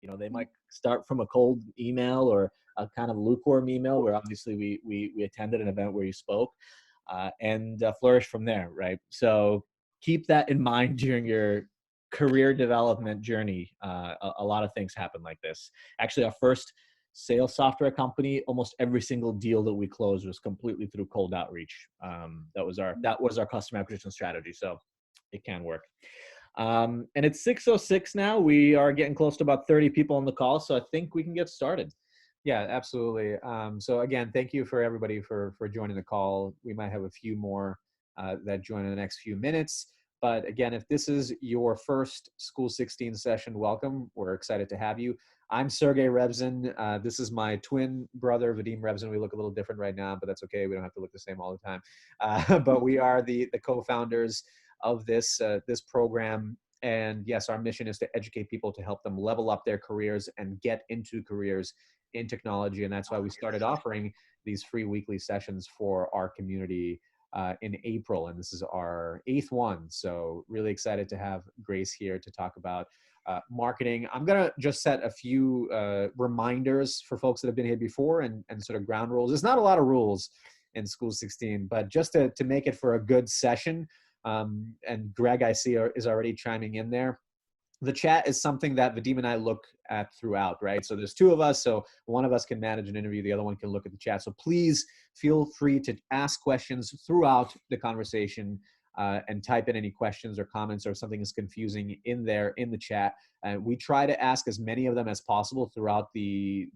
They might start from a cold email or a kind of lukewarm email where obviously we attended an event where you spoke, and flourish from there, right? So keep that in mind during your career development journey. A lot of things happen like this. Actually, our first sales software company, almost every single deal that we closed was completely through cold outreach. That was our customer acquisition strategy. So it can work. And it's 6:06 now. We are getting close to about 30 people on the call, so I think we can get started. Yeah, absolutely. So again, thank you for everybody for joining the call. We might have a few more that join in the next few minutes. But again, if this is your first School16 session, welcome. We're excited to have you. I'm Sergey Revzin. This is my twin brother, Vadim Revzin. We look a little different right now, but that's okay. We don't have to look the same all the time. But we are the co-founders of this program. And yes, our mission is to educate people to help them level up their careers and get into careers in technology. And that's why we started offering these free weekly sessions for our community in April. And this is our 8th one. So really excited to have Grace here to talk about marketing. I'm going to just set a few reminders for folks that have been here before and sort of ground rules. There's not a lot of rules in School16, but just to make it for a good session. And Greg, I see, is already chiming in there. The chat is something that Vadim and I look at throughout, right? So there's 2 of us, so one of us can manage an interview, the other one can look at the chat. So please feel free to ask questions throughout the conversation and type in any questions or comments or something is confusing in there in the chat. And we try to ask as many of them as possible throughout the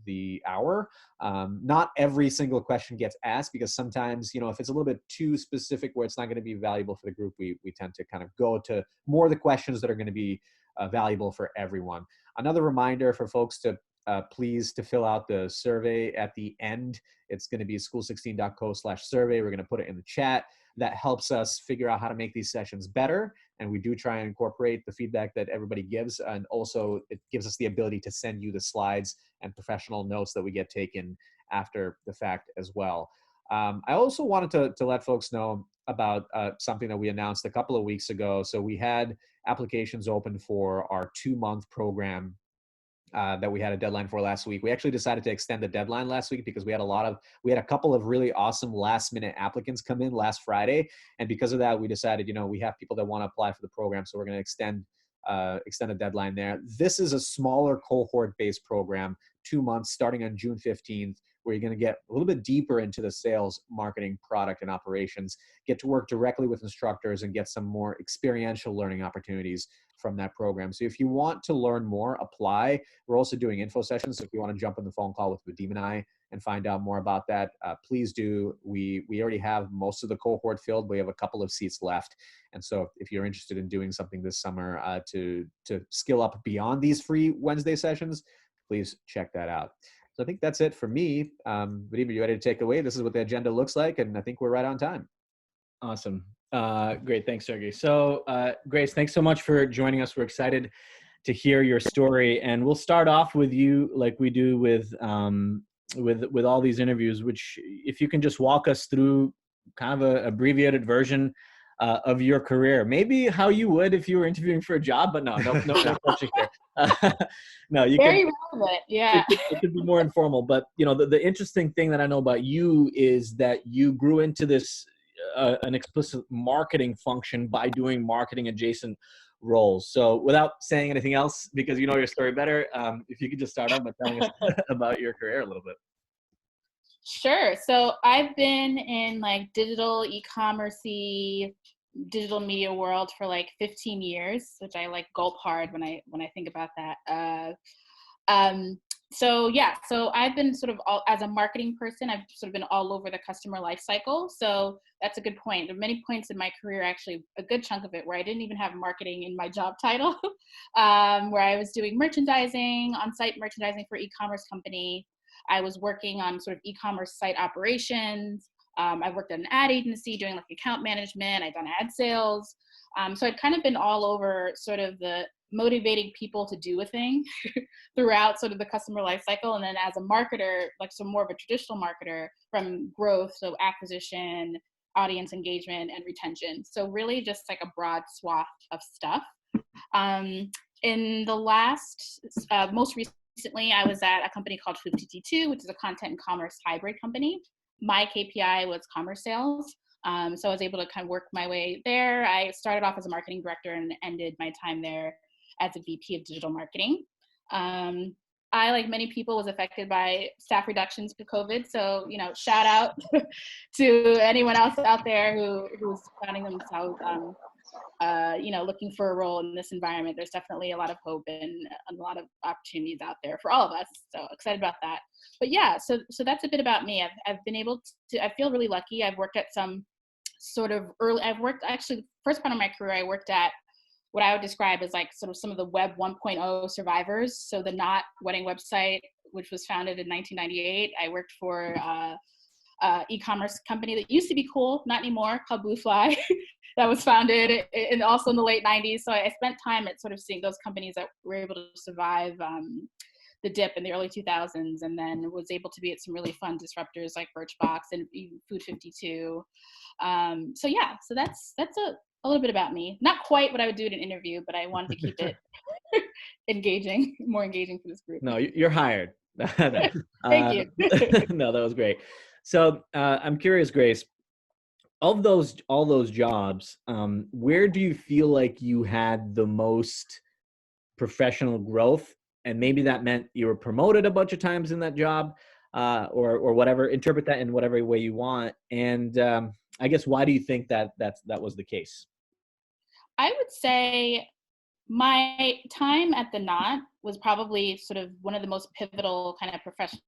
hour. Not every single question gets asked because sometimes, if it's a little bit too specific where it's not going to be valuable for the group, we tend to kind of go to more of the questions that are going to be valuable for everyone. Another reminder for folks to please to fill out the survey at the end. It's going to be school16.co/survey. We're going to put it in the chat. That helps us figure out how to make these sessions better. And we do try and incorporate the feedback that everybody gives. And also it gives us the ability to send you the slides and professional notes that we get taken after the fact as well. I also wanted to let folks know about something that we announced a couple of weeks ago. So we had applications open for our 2-month program that we had a deadline for last week. We actually decided to extend the deadline last week because we had a couple of really awesome last minute applicants come in last Friday. And because of that, we decided, we have people that want to apply for the program. So we're going to extend the deadline there. This is a smaller cohort-based program, 2 months starting on June 15th, where you're going to get a little bit deeper into the sales, marketing, product, and operations, get to work directly with instructors and get some more experiential learning opportunities from that program. So if you want to learn more, apply. We're also doing info sessions. So if you want to jump on the phone call with Vadim and I and find out more about that, please do. We already have most of the cohort filled. We have a couple of seats left. And so if you're interested in doing something this summer to skill up beyond these free Wednesday sessions, please check that out. So I think that's it for me. Vadim, are you ready to take away? This is what the agenda looks like, and I think we're right on time. Awesome. Great. Thanks, Sergey. So Grace, thanks so much for joining us. We're excited to hear your story. And we'll start off with you like we do with all these interviews, which if you can just walk us through kind of an abbreviated version of your career, maybe how you would if you were interviewing for a job, but no pressure here. No, you very can, relevant. Yeah. It could be more informal, but the interesting thing that I know about you is that you grew into this an explicit marketing function by doing marketing adjacent roles. So without saying anything else, because you know your story better, if you could just start off by telling us about your career a little bit. Sure. So I've been in like digital e-commerce-y, digital media world for like 15 years, which I like gulp hard when I think about that. So I've been sort of as a marketing person, I've sort of been all over the customer life cycle. So that's a good point. There are many points in my career, actually a good chunk of it, where I didn't even have marketing in my job title, where I was doing merchandising, on-site merchandising for e-commerce company. I was working on sort of e-commerce site operations. I worked at an ad agency doing like account management. I'd done ad sales. So I'd kind of been all over sort of the motivating people to do a thing throughout sort of the customer life cycle. And then as a marketer, like some more of a traditional marketer, from growth, so acquisition, audience engagement, and retention. So really just like a broad swath of stuff. in the last, most recently, I was at a company called School16, which is a content and commerce hybrid company. My KPI was commerce sales. So I was able to kind of work my way there. I started off as a marketing director and ended my time there as a VP of digital marketing. I, like many people, was affected by staff reductions to COVID. So, shout out to anyone else out there who's finding themselves, looking for a role in this environment. There's definitely a lot of hope and a lot of opportunities out there for all of us. So excited about that. But yeah, so that's a bit about me. I've been able to, I feel really lucky. I've worked at some sort of actually, first part of my career, I worked at what I would describe as like sort of some of the web 1.0 survivors. So the Not Wedding website, which was founded in 1998. I worked for e-commerce company that used to be cool, not anymore, called Bluefly, that was founded and also in the late 90s. So I spent time at sort of seeing those companies that were able to survive the dip in the early 2000s, and then was able to be at some really fun disruptors like Birchbox and even Food 52. So yeah, so that's a little bit about me. Not quite what I would do in an interview, but I wanted to keep it more engaging for this group. No, you're hired. No. Thank you. No, that was great. So I'm curious, Grace, of all those jobs, where do you feel like you had the most professional growth? And maybe that meant you were promoted a bunch of times in that job, or whatever. Interpret that in whatever way you want. And I guess, why do you think that was the case? I would say my time at the Knot was probably sort of one of the most pivotal kind of professional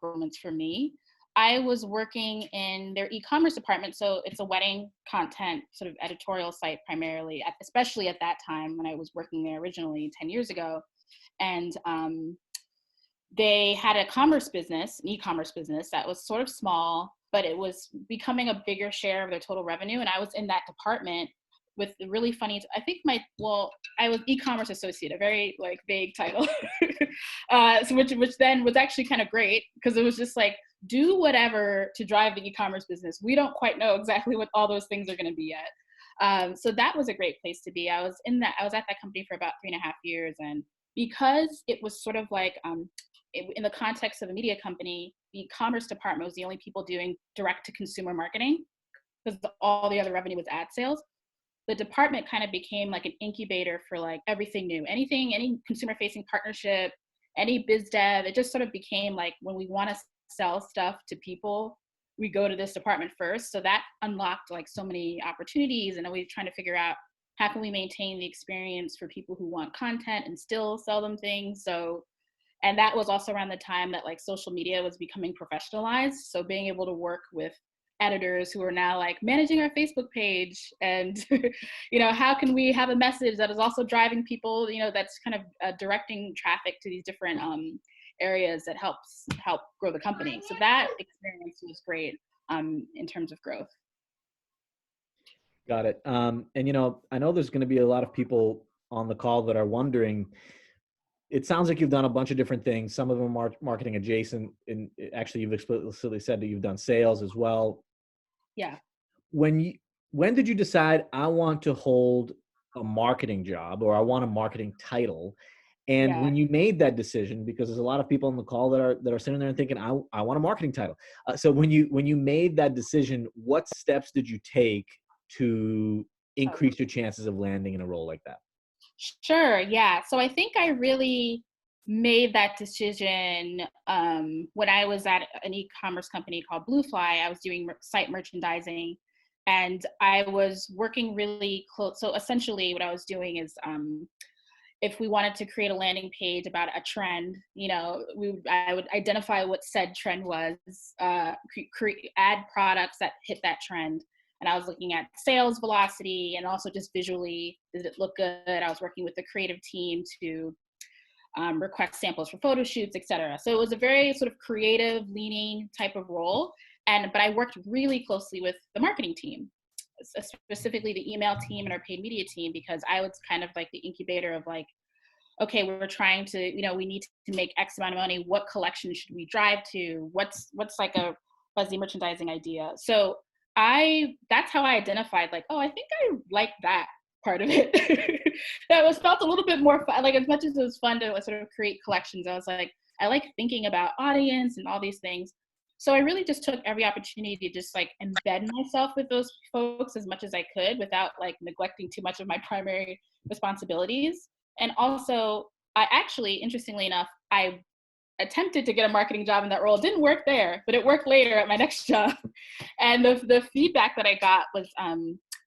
moments for me. I was working in their e-commerce department, so it's a wedding content sort of editorial site primarily, especially at that time when I was working there originally 10 years ago. And they had a commerce business, an e-commerce business that was sort of small, but it was becoming a bigger share of their total revenue. And I was in that department with the really funny, I was e-commerce associate, a very like vague title, so which then was actually kind of great, because it was just like, do whatever to drive the e-commerce business. We don't quite know exactly what all those things are going to be yet. So that was a great place to be. I was at that company for about 3.5 years. And because it was sort of like, in the context of a media company, the commerce department was the only people doing direct to consumer marketing, because all the other revenue was ad sales. The department kind of became like an incubator for like everything new, any consumer facing partnership, any biz dev. It just sort of became like, when we want to sell stuff to people, we go to this department first. So that unlocked like so many opportunities. And then we're trying to figure out, how can we maintain the experience for people who want content and still sell them things? So, and that was also around the time that like social media was becoming professionalized. So being able to work with editors who are now like managing our Facebook page, and how can we have a message that is also driving people, that's kind of directing traffic to these different areas that help grow the company. So that experience was great in terms of growth. Got it. And I know there's going to be a lot of people on the call that are wondering. It sounds like you've done a bunch of different things. Some of them are marketing adjacent, and actually you've explicitly said that you've done sales as well. Yeah. When did you decide, I want to hold a marketing job, or I want a marketing title? And when you made that decision, because there's a lot of people on the call that are sitting there and thinking, I want a marketing title. So when you made that decision, what steps did you take to increase your chances of landing in a role like that? Sure. Yeah. So I think I really made that decision when I was at an e-commerce company called Bluefly. I was doing site merchandising, and I was working really close. So essentially what I was doing is, if we wanted to create a landing page about a trend, I would identify what said trend was, add products that hit that trend. And I was looking at sales velocity, and also just visually, did it look good? I was working with the creative team to request samples for photo shoots, et cetera. So it was a very sort of creative leaning type of role. But I worked really closely with the marketing team, specifically the email team and our paid media team, because I was kind of like the incubator of like, okay, we're trying to, we need to make X amount of money. What collection should we drive to? What's like a fuzzy merchandising idea? So that's how I identified like, oh, I think I like that. part of it. That was felt a little bit more fun. Like, as much as it was fun to sort of create collections, I was like, I like thinking about audience and all these things. So I really just took every opportunity to just like embed myself with those folks as much as I could without like neglecting too much of my primary responsibilities. And also, I actually, interestingly enough, I attempted to get a marketing job in that role. It didn't work there, but it worked later at my next job. And the feedback that I got was,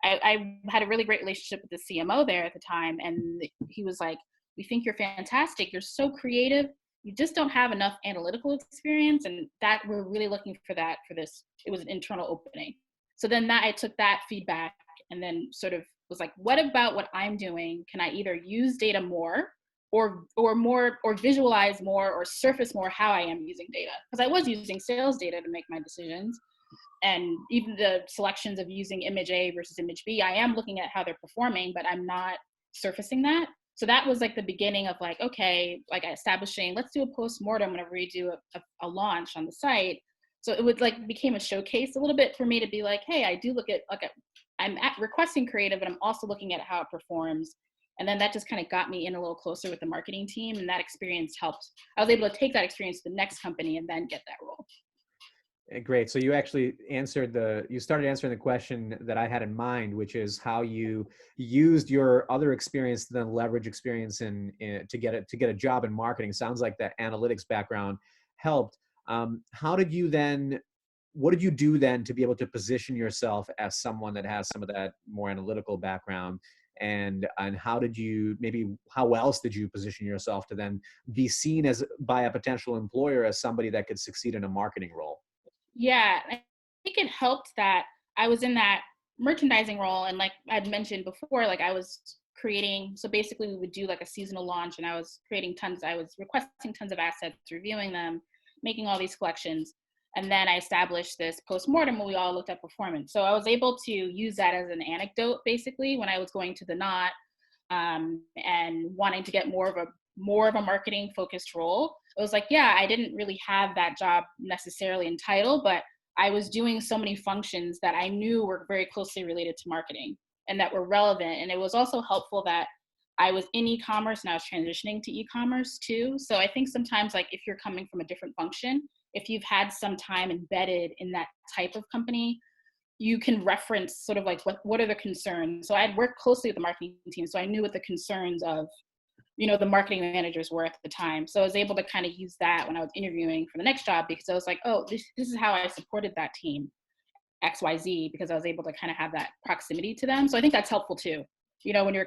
I had a really great relationship with the CMO there at the time. And he was like, we think you're fantastic. You're so creative. You just don't have enough analytical experience. And that we're really looking for that for this. It was an internal opening. So then that I took that feedback and then sort of was like, what about what I'm doing? Can I either use data more or more, or visualize more, or surface more how I am using data? Because I was using sales data to make my decisions. And even the selections of using image A versus image B, I am looking at how they're performing, but I'm not surfacing that. So that was like the beginning of like, okay, like establishing, let's do a post-mortem whenever we do a launch on the site. So it would like became a showcase a little bit for me to be like, hey, I do look at, I'm requesting creative, but I'm also looking at how it performs. And then that just kind of got me in a little closer with the marketing team. And that experience helped. I was able to take that experience to the next company and then get that role. Great. So you actually you started answering the question that I had in mind, which is how you used your other experience to then leverage experience to get a job in marketing. Sounds like that analytics background helped. What did you do then to be able to position yourself as someone that has some of that more analytical background? And how else did you position yourself to then be seen as by a potential employer as somebody that could succeed in a marketing role? Yeah, I think it helped that I was in that merchandising role. And like I'd mentioned before, like I was creating, so basically we would do like a seasonal launch and I was requesting tons of assets, reviewing them, making all these collections. And then I established this post-mortem where we all looked at performance. So I was able to use that as an anecdote, basically, when I was going to the Knot and wanting to get more of a marketing focused role. It was like, yeah, I didn't really have that job necessarily in title, but I was doing so many functions that I knew were very closely related to marketing and that were relevant. And it was also helpful that I was in e-commerce and I was transitioning to e-commerce too. So I think sometimes like if you're coming from a different function, if you've had some time embedded in that type of company, you can reference sort of like what are the concerns. So I had worked closely with the marketing team, so I knew what the concerns of the marketing managers were at the time. So I was able to kind of use that when I was interviewing for the next job, because I was like, oh, this is how I supported that team, XYZ, because I was able to kind of have that proximity to them. So I think that's helpful too. When you're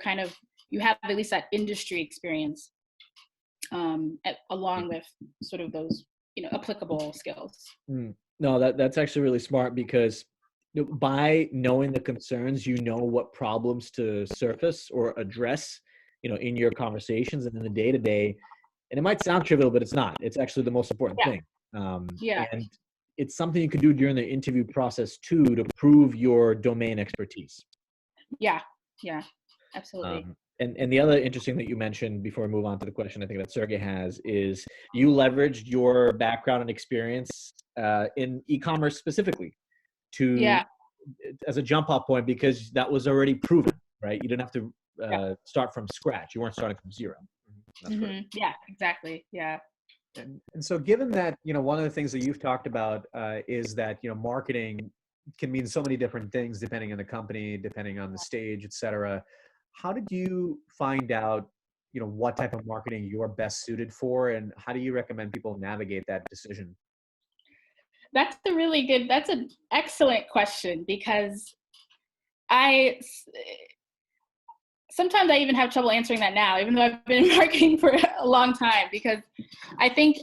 you have at least that industry experience along with sort of those, applicable skills. No, that's actually really smart, because by knowing the concerns, what problems to surface or address, in your conversations and in the day-to-day. And it might sound trivial, but it's not. It's actually the most important thing. And it's something you can do during the interview process too, to prove your domain expertise. Yeah, absolutely. And the other interesting that you mentioned before we move on to the question I think that Sergey has is you leveraged your background and experience in e-commerce specifically as a jump off point, because that was already proven, right? You didn't have to start from scratch. You weren't starting from zero. Yeah, exactly. Yeah. And so given that, one of the things that you've talked about is that, marketing can mean so many different things depending on the company, depending on the stage, et cetera. How did you find out, what type of marketing you're best suited for, and how do you recommend people navigate that decision? That's an excellent question, because sometimes I even have trouble answering that now, even though I've been in marketing for a long time, because I think,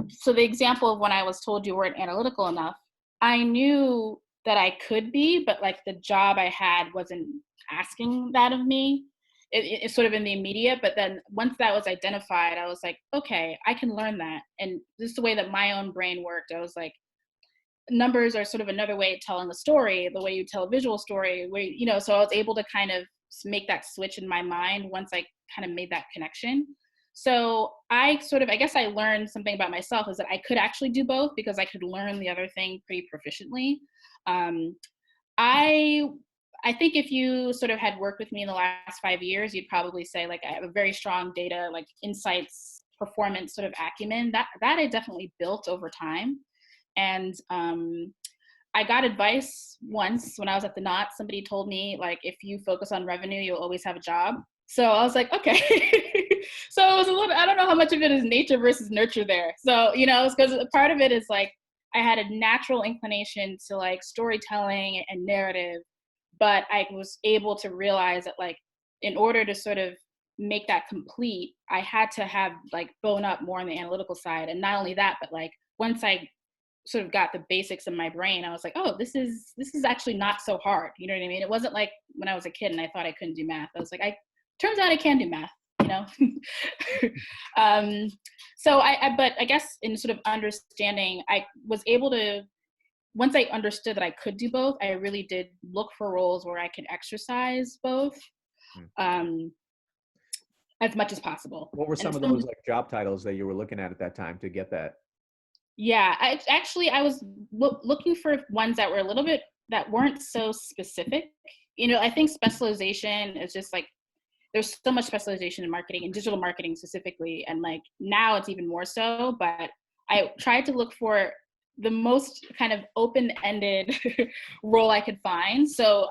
so the example of when I was told you weren't analytical enough, I knew that I could be, but like the job I had wasn't asking that of me. It's sort of in the immediate, but then once that was identified, I was like, okay, I can learn that. And just the way that my own brain worked, I was like, numbers are sort of another way of telling a story, the way you tell a visual story, so I was able to kind of make that switch in my mind once I kind of made that connection. So I guess I learned something about myself, is that I could actually do both, because I could learn the other thing pretty proficiently. I think if you sort of had worked with me in the last 5 years, you'd probably say like I have a very strong data, like insights, performance sort of acumen. That I definitely built over time. And I got advice once when I was at the Knot. Somebody told me like, if you focus on revenue, you'll always have a job. So I was like, okay. So it was a little, I don't know how much of it is nature versus nurture there. So, you know, it's because part of it is like, I had a natural inclination to like storytelling and narrative, but I was able to realize that like, in order to sort of make that complete, I had to have like bone up more on the analytical side. And not only that, but like once I sort of got the basics in my brain, I was like, oh, this is actually not so hard. You know what I mean? It wasn't like when I was a kid and I thought I couldn't do math. I was like, turns out I can do math, you know? So but I guess in sort of understanding, I was able to, once I understood that I could do both, I really did look for roles where I could exercise both as much as possible. What were some of those like job titles that you were looking at that time to get that? Yeah, I was looking for ones that were a little bit, that weren't so specific. You know, I think specialization is just like, there's so much specialization in marketing and digital marketing specifically. And like now it's even more so, but I tried to look for the most kind of open-ended role I could find. So,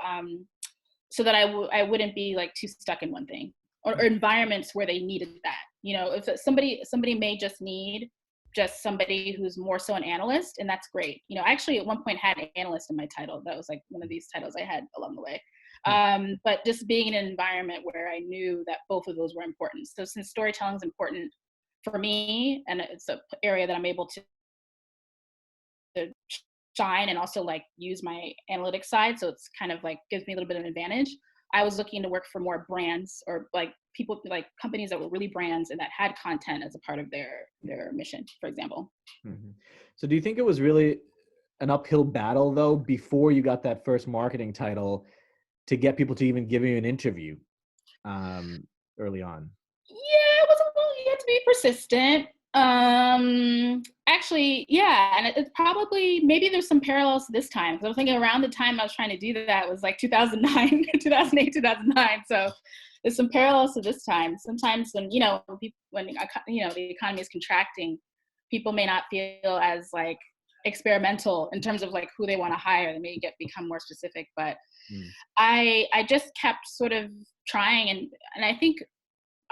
so that I wouldn't be like too stuck in one thing, or environments where they needed that. You know, if somebody may just need just somebody who's more so an analyst, and that's great. You know, I actually at one point had analyst in my title. That was like one of these titles I had along the way. But just being in an environment where I knew that both of those were important. So since storytelling is important for me, and it's an area that I'm able to shine and also like use my analytics side, so it's kind of like gives me a little bit of an advantage. I was looking to work for more brands, or like people, like companies that were really brands and that had content as a part of their mission, for example. Mm-hmm. So do you think it was really an uphill battle though, before you got that first marketing title, to get people to even give you an interview early on? Yeah, it was a little, you had to be persistent. Actually, yeah, and it's probably, maybe there's some parallels to this time, because I was thinking around the time I was trying to do that was like 2009, 2008, 2009. So there's some parallels to this time. Sometimes when, you know, when you know, the economy is contracting, people may not feel as like experimental in terms of like who they want to hire. They may become more specific, but I just kept sort of trying, and I think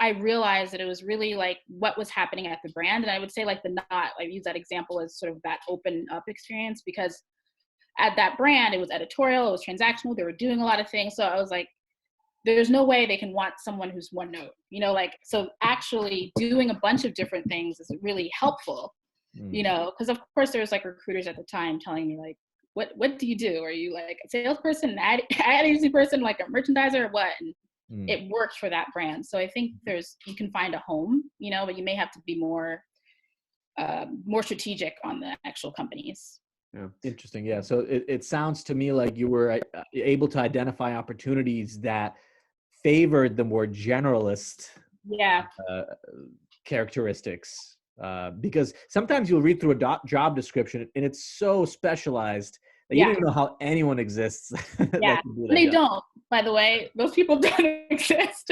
I realized that it was really like what was happening at the brand. And I would say like the Knot, I use that example as sort of that open up experience, because at that brand, it was editorial, it was transactional, they were doing a lot of things. So I was like, there's no way they can want someone who's one note, you know, like, so actually doing a bunch of different things is really helpful, you know, because of course there was like recruiters at the time telling me like, what do you do? Are you like a salesperson, an ad agency person, like a merchandiser, or what? And it worked for that brand. So I think you can find a home, you know, but you may have to be more strategic on the actual companies. Yeah. Interesting. Yeah. So it sounds to me like you were able to identify opportunities that favored the more generalist characteristics. Because sometimes you'll read through a job description and it's so specialized that you don't even know how anyone exists. Yeah, they don't, by the way. Those people don't exist.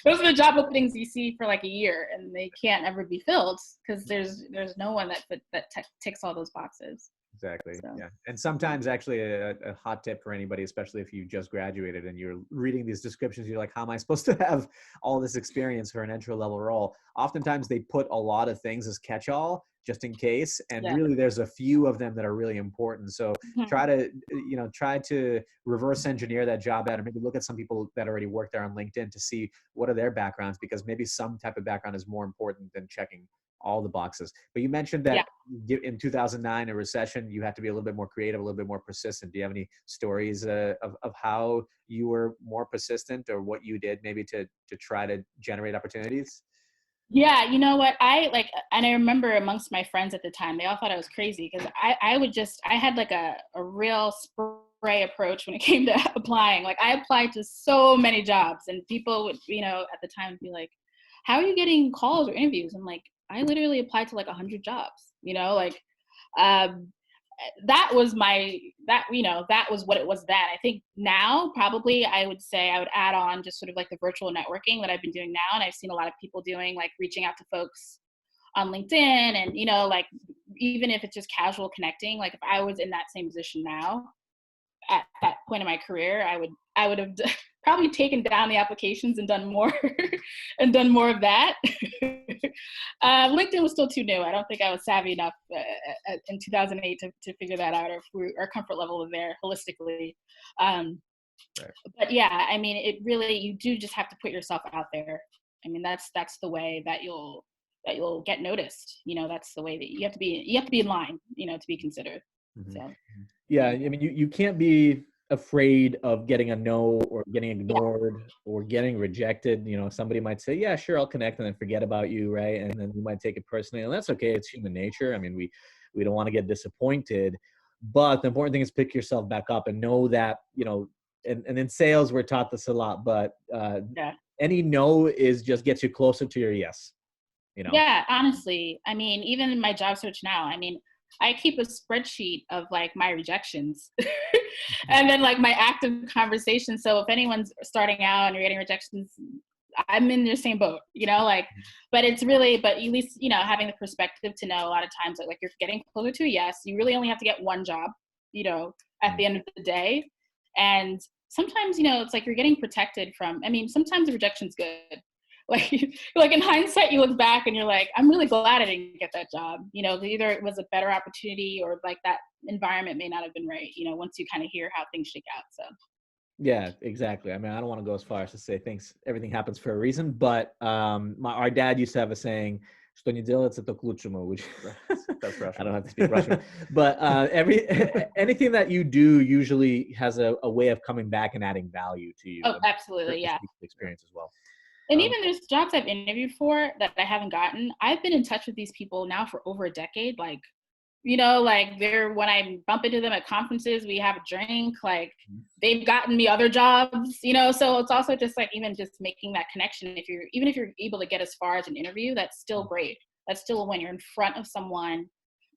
Those are the job openings you see for like a year, and they can't ever be filled because there's no one that ticks all those boxes. Exactly. So. Yeah. And sometimes actually a hot tip for anybody, especially if you just graduated and you're reading these descriptions, you're like, how am I supposed to have all this experience for an entry level role? Oftentimes they put a lot of things as catch-all just in case. And really there's a few of them that are really important. So try to reverse engineer that job ad, or maybe look at some people that already work there on LinkedIn to see what are their backgrounds, because maybe some type of background is more important than checking all the boxes. But you mentioned that in 2009, a recession, you had to be a little bit more creative, a little bit more persistent. Do you have any stories of how you were more persistent, or what you did maybe to try to generate opportunities? Yeah, you know what, and I remember amongst my friends at the time, they all thought I was crazy, because I had like a real spray approach when it came to applying. Like I applied to so many jobs, and people would, you know, at the time be like, how are you getting calls or interviews? I'm like, I literally applied to like 100 jobs, you know, like, that was that was what it was then. I think now probably I would say I would add on just sort of like the virtual networking that I've been doing now. And I've seen a lot of people doing, like reaching out to folks on LinkedIn and, like even if it's just casual connecting, like if I was in that same position now at that point in my career, I would have probably taken down the applications and done more and done more of that. LinkedIn was still too new. I don't think I was savvy enough in 2008 to figure that out, or if our comfort level was there holistically. Right. But yeah, I mean, it really, you do just have to put yourself out there. I mean, that's the way that you'll get noticed. That's the way that you have to be in line, to be considered. Mm-hmm. So. Yeah, I mean, you can't be afraid of getting a no or getting ignored or getting rejected. Somebody might say, yeah, sure, I'll connect, and then forget about you, right? And then you might take it personally, and that's okay. It's human nature. I mean, we don't want to get disappointed, but the important thing is pick yourself back up and know that, and in sales, we're taught this a lot, but any no just gets you closer to your yes. Yeah, honestly. I mean, even in my job search now, I mean, I keep a spreadsheet of like my rejections and then like my active conversations. So if anyone's starting out and you're getting rejections, I'm in the same boat, but it's really, but at least, having the perspective to know a lot of times that like you're getting closer to a yes, you really only have to get one job, at the end of the day. And sometimes, it's like you're getting protected from, I mean, sometimes the rejection's good. Like in hindsight, you look back and you're like, I'm really glad I didn't get that job. Either it was a better opportunity or like that environment may not have been right, once you kind of hear how things shake out. So. Yeah, exactly. I mean, I don't want to go as far as to say everything happens for a reason, but our dad used to have a saying, "Что не делается, то к лучшему," which that's Russian. I don't have to speak Russian, but anything that you do usually has a way of coming back and adding value to you. Oh, absolutely, yeah. Experience as well. And even there's jobs I've interviewed for that I haven't gotten. I've been in touch with these people now for over a decade. Like, they're, when I bump into them at conferences, we have a drink, like they've gotten me other jobs, so it's also just like, even just making that connection. Even if you're able to get as far as an interview, that's still great. That's still when you're in front of someone.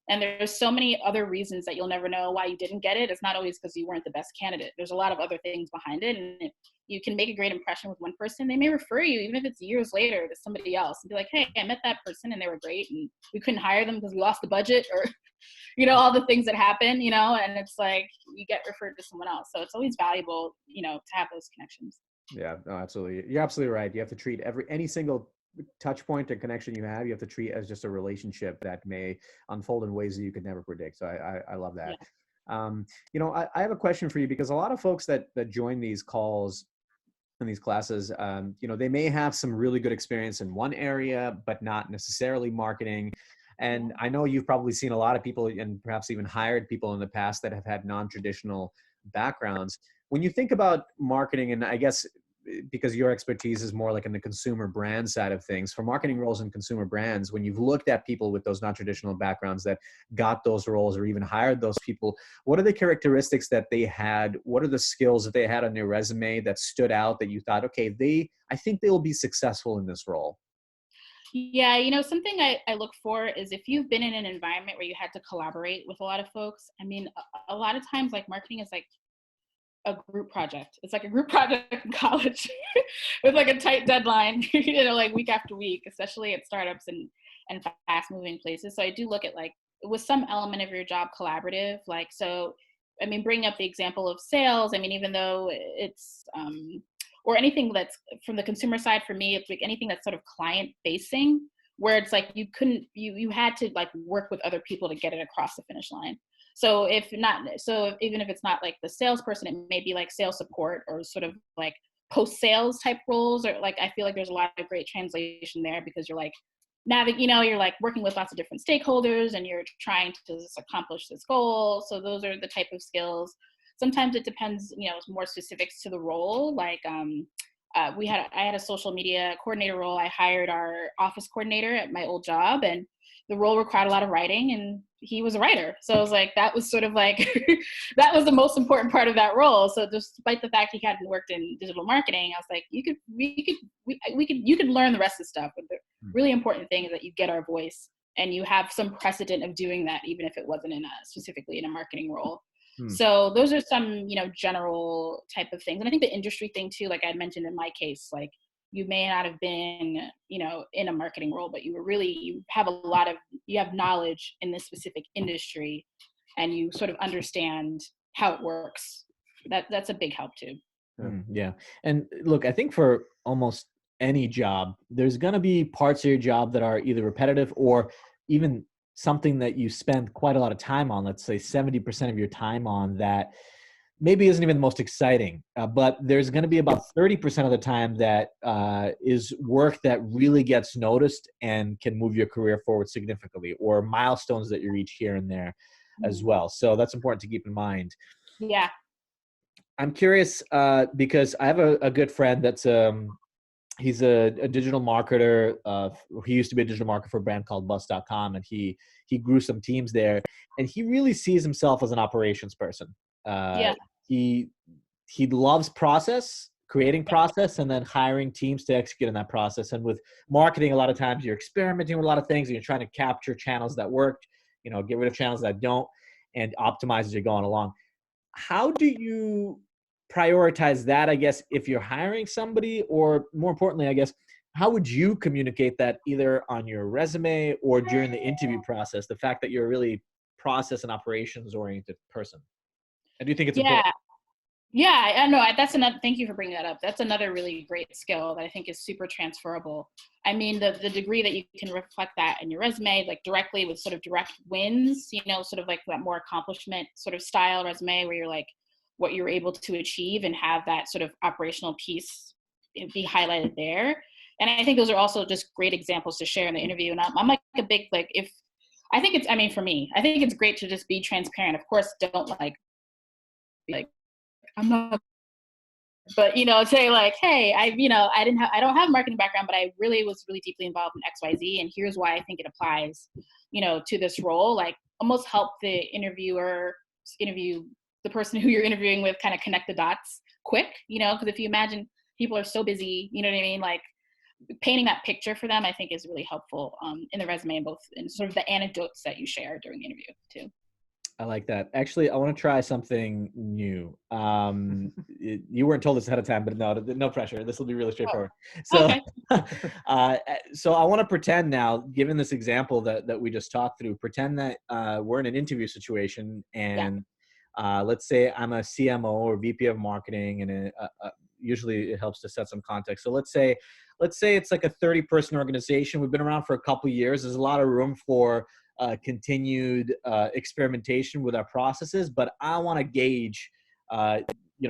And there's so many other reasons that you'll never know why you didn't get it. It's not always because you weren't the best candidate. There's a lot of other things behind it. And if you can make a great impression with one person, they may refer you, even if it's years later, to somebody else and be like, hey, I met that person and they were great and we couldn't hire them because we lost the budget, or, all the things that happen, and it's like you get referred to someone else. So it's always valuable, to have those connections. Yeah, no, absolutely. You're absolutely right. You have to treat any single touch point or connection you have to treat as just a relationship that may unfold in ways that you could never predict. So I love that. Yeah. I have a question for you, because a lot of folks that join these calls and these classes, they may have some really good experience in one area, but not necessarily marketing. And I know you've probably seen a lot of people and perhaps even hired people in the past that have had non-traditional backgrounds. When you think about marketing, and I guess because your expertise is more like in the consumer brand side of things, for marketing roles in consumer brands, when you've looked at people with those non-traditional backgrounds that got those roles or even hired those people, what are the characteristics that they had? What are the skills that they had on their resume that stood out that you thought, okay, I think they will be successful in this role? Yeah, something I look for is if you've been in an environment where you had to collaborate with a lot of folks. I mean, a lot of times, like, marketing is like a group project. It's like a group project in college with like a tight deadline, like week after week, especially at startups and fast moving places. So I do look at, like, was some element of your job collaborative? Like, so, I mean, bringing up the example of sales, I mean, even though it's, or anything that's from the consumer side, for me, it's like anything that's sort of client facing, where it's like you had to like work with other people to get it across the finish line. So even if it's not like the salesperson, it may be like sales support or sort of like post-sales type roles, or like, I feel like there's a lot of great translation there, because you're like you're like working with lots of different stakeholders and you're trying to accomplish this goal. So those are the type of skills. Sometimes it depends, more specifics to the role. Like, I had a social media coordinator role. I hired our office coordinator at my old job, and the role required a lot of writing, and he was a writer. So I was like, that was sort of like, that was the most important part of that role. So despite the fact he hadn't worked in digital marketing, I was like, you could learn the rest of the stuff. But the really important thing is that you get our voice and you have some precedent of doing that, even if it wasn't specifically in a marketing role. Hmm. So those are some, general type of things. And I think the industry thing too, like I mentioned in my case, like you may not have been, in a marketing role, but you have knowledge in this specific industry, and you sort of understand how it works. That's a big help too. Yeah. And look, I think for almost any job, there's going to be parts of your job that are either repetitive or even something that you spend quite a lot of time on, let's say 70% of your time on, that maybe isn't even the most exciting. But there's going to be about 30% of the time that is work that really gets noticed and can move your career forward significantly, or milestones that you reach here and there as well. So that's important to keep in mind. Yeah. I'm curious because I have a good friend that's he's a digital marketer. He used to be a digital marketer for a brand called Bus.com, and he grew some teams there. And he really sees himself as an operations person. Yeah. He loves creating process, and then hiring teams to execute in that process. And with marketing, a lot of times you're experimenting with a lot of things, and you're trying to capture channels that work, get rid of channels that don't, and optimize as you're going along. How do you prioritize that, I guess, if you're hiring somebody? Or more importantly, I guess, how would you communicate that either on your resume or during the interview process, the fact that you're a really process and operations oriented person? And do you think it's important? Yeah, I know. That's another, thank you for bringing that up. That's another really great skill that I think is super transferable. I mean, the degree that you can reflect that in your resume, like directly with sort of direct wins, sort of like that more accomplishment sort of style resume where you're like what you're able to achieve and have that sort of operational piece be highlighted there. And I think those are also just great examples to share in the interview. And I'm like a big, like, for me, I think it's great to just be transparent. Of course, don't like I'm not, but say like, hey, I don't have a marketing background, but I really was really deeply involved in XYZ, and here's why I think it applies, to this role. Like, almost help the the person who you're interviewing with kind of connect the dots quick, because if you imagine people are so busy, you know what I mean? Like, painting that picture for them, I think, is really helpful in the resume, and both in sort of the anecdotes that you share during the interview too. I like that. Actually, I want to try something new. You weren't told this ahead of time, but no pressure. This will be really straightforward. So, okay. So I want to pretend now, given this example that we just talked through, pretend that we're in an interview situation, and let's say I'm a CMO or VP of marketing, and usually it helps to set some context. So let's say it's like a 30-person organization. We've been around for a couple of years. There's a lot of room for continued experimentation with our processes, but I want to gauge,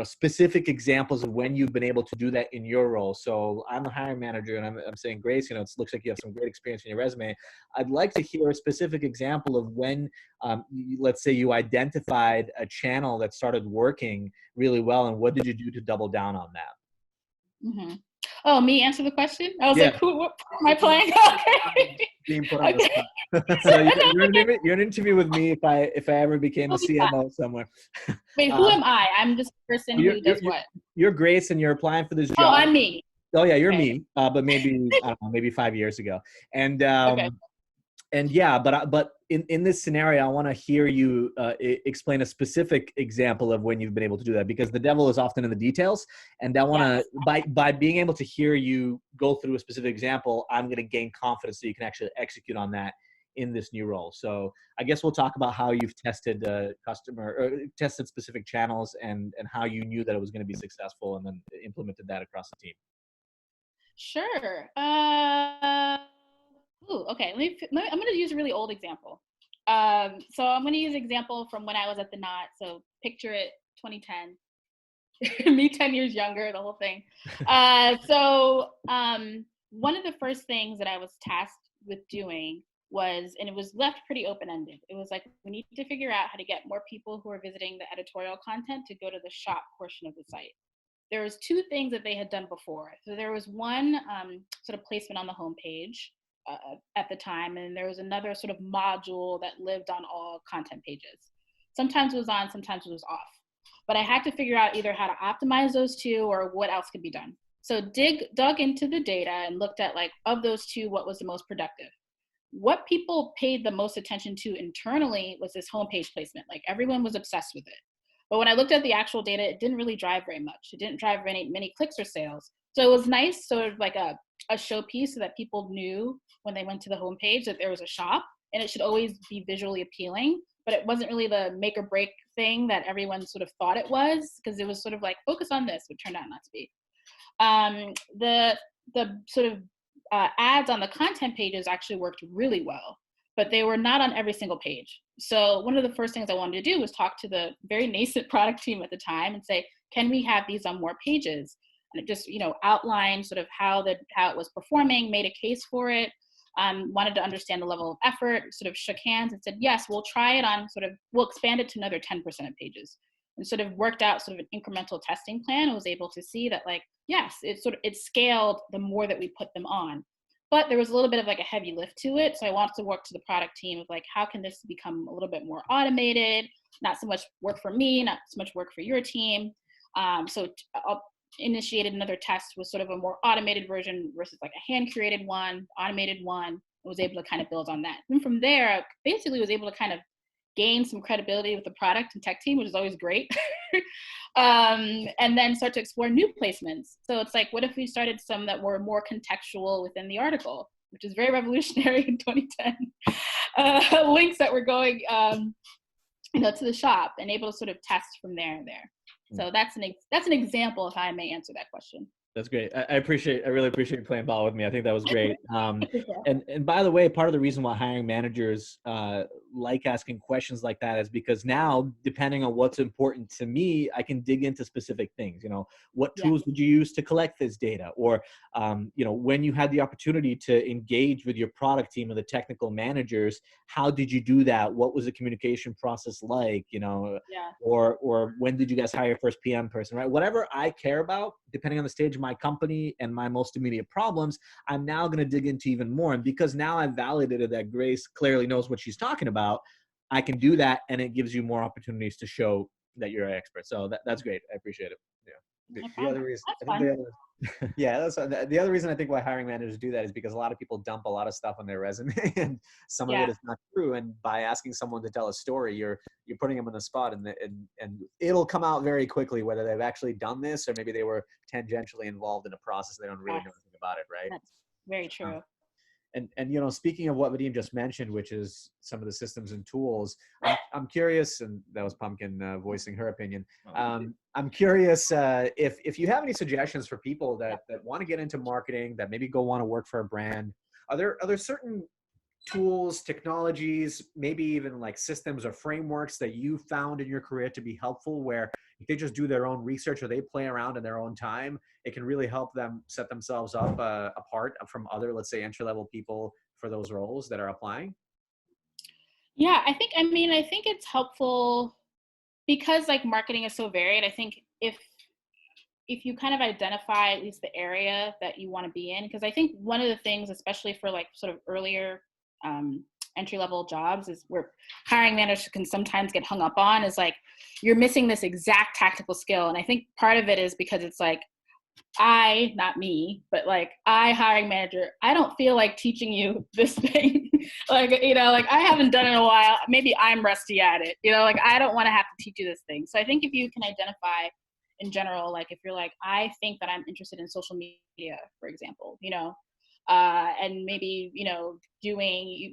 specific examples of when you've been able to do that in your role. So I'm the hiring manager, and I'm saying, Grace, it looks like you have some great experience in your resume. I'd like to hear a specific example of when, let's say, you identified a channel that started working really well, and what did you do to double down on that? Mm-hmm. Oh, me answer the question? I was like, what am I playing? Okay. Being put on the spot. So you're an interview with me if I ever became a CMO somewhere. Wait, who am I? I'm this person who does what? You're Grace, and you're applying for this job. Oh, I'm me. Oh yeah, you're me. But maybe I don't know, maybe 5 years ago. And and yeah, but in this scenario, I want to hear you explain a specific example of when you've been able to do that, because the devil is often in the details. And I want to, by being able to hear you go through a specific example, I'm going to gain confidence that you can actually execute on that in this new role. So I guess we'll talk about how you've tested tested specific channels, and how you knew that it was going to be successful, and then implemented that across the team. Sure. Okay. I'm going to use a really old example. So I'm going to use an example from when I was at the Knot. So picture it, 2010, me 10 years younger, the whole thing. One of the first things that I was tasked with doing was, and it was left pretty open-ended. It was like, we need to figure out how to get more people who are visiting the editorial content to go to the shop portion of the site. There was two things that they had done before. So there was one sort of placement on the homepage at the time, and there was another sort of module that lived on all content pages. Sometimes it was on, sometimes it was off. But I had to figure out either how to optimize those two or what else could be done. So dug into the data and looked at, like, of those two, what was the most productive. what people paid the most attention to internally was this homepage placement. Like everyone was obsessed with it. But when I looked at the actual data, it didn't really drive very much. It didn't drive many clicks or sales. So it was nice, sort of like a showpiece so that people knew when they went to the homepage that there was a shop, and it should always be visually appealing. But it wasn't really the make or break thing that everyone sort of thought it was, because it was sort of like, focus on this, which turned out not to be. The sort of ads on the content pages actually worked really well, but they were not on every single page. So one of the first things I wanted to do was talk to the very nascent product team at the time and say, can we have these on more pages? And it just, outlined sort of how it was performing, made a case for it, wanted to understand the level of effort, sort of shook hands and said, yes, we'll try it on we'll expand it to another 10% of pages. And sort of worked out sort of an incremental testing plan and was able to see that, like, yes, it scaled the more that we put them on. But there was a little bit of like a heavy lift to it. So I wanted to work to the product team of like, how can this become a little bit more automated? Not so much work for me, not so much work for your team. So I initiated another test with sort of a more automated version versus like a hand created one, automated one. I was able to kind of build on that. And from there, I basically was able to kind of gain some credibility with the product and tech team, which is always great. And then start to explore new placements. So it's like, what if we started some that were more contextual within the article, which is very revolutionary in 2010. Links that were going, to the shop, and able to sort of test from there and there. So that's an example of how I may answer that question. That's great. I really appreciate you playing ball with me. I think that was great. And by the way, part of the reason why hiring managers like asking questions like that is because now, depending on what's important to me, I can dig into specific things. What tools would you use to collect this data? Or, when you had the opportunity to engage with your product team and the technical managers, how did you do that? What was the communication process like? Or when did you guys hire your first PM person, right? Whatever I care about, depending on the stage of my company and my most immediate problems, I'm now going to dig into even more. And because now I've validated that Grace clearly knows what she's talking about, I can do that, and it gives you more opportunities to show that you're an expert. So that's great. I appreciate it. Yeah. The other reason, the other reason I think why hiring managers do that is because a lot of people dump a lot of stuff on their resume, and some of it is not true. And by asking someone to tell a story, you're putting them on the spot, and it'll come out very quickly whether they've actually done this or maybe they were tangentially involved in a process. They don't really know anything about it, right? That's very true. And speaking of what Vadim just mentioned, which is some of the systems and tools, I'm curious, and that was Pumpkin voicing her opinion. I'm curious if you have any suggestions for people that want to get into marketing, that maybe want to work for a brand. Are there certain tools, technologies, maybe even like systems or frameworks that you found in your career to be helpful, where if they just do their own research or they play around in their own time, it can really help them set themselves up apart from other, let's say, entry-level people for those roles that are applying? Yeah, I think it's helpful because like marketing is so varied. I think if you kind of identify at least the area that you want to be in, because I think one of the things, especially for like sort of earlier entry-level jobs, is where hiring managers can sometimes get hung up on is like, you're missing this exact tactical skill. And I think part of it is because it's like, not me, but like hiring manager, I don't feel like teaching you this thing. like I haven't done it in a while. Maybe I'm rusty at it. I don't want to have to teach you this thing. So I think if you can identify in general, like if you're like, I think that I'm interested in social media, for example, and maybe,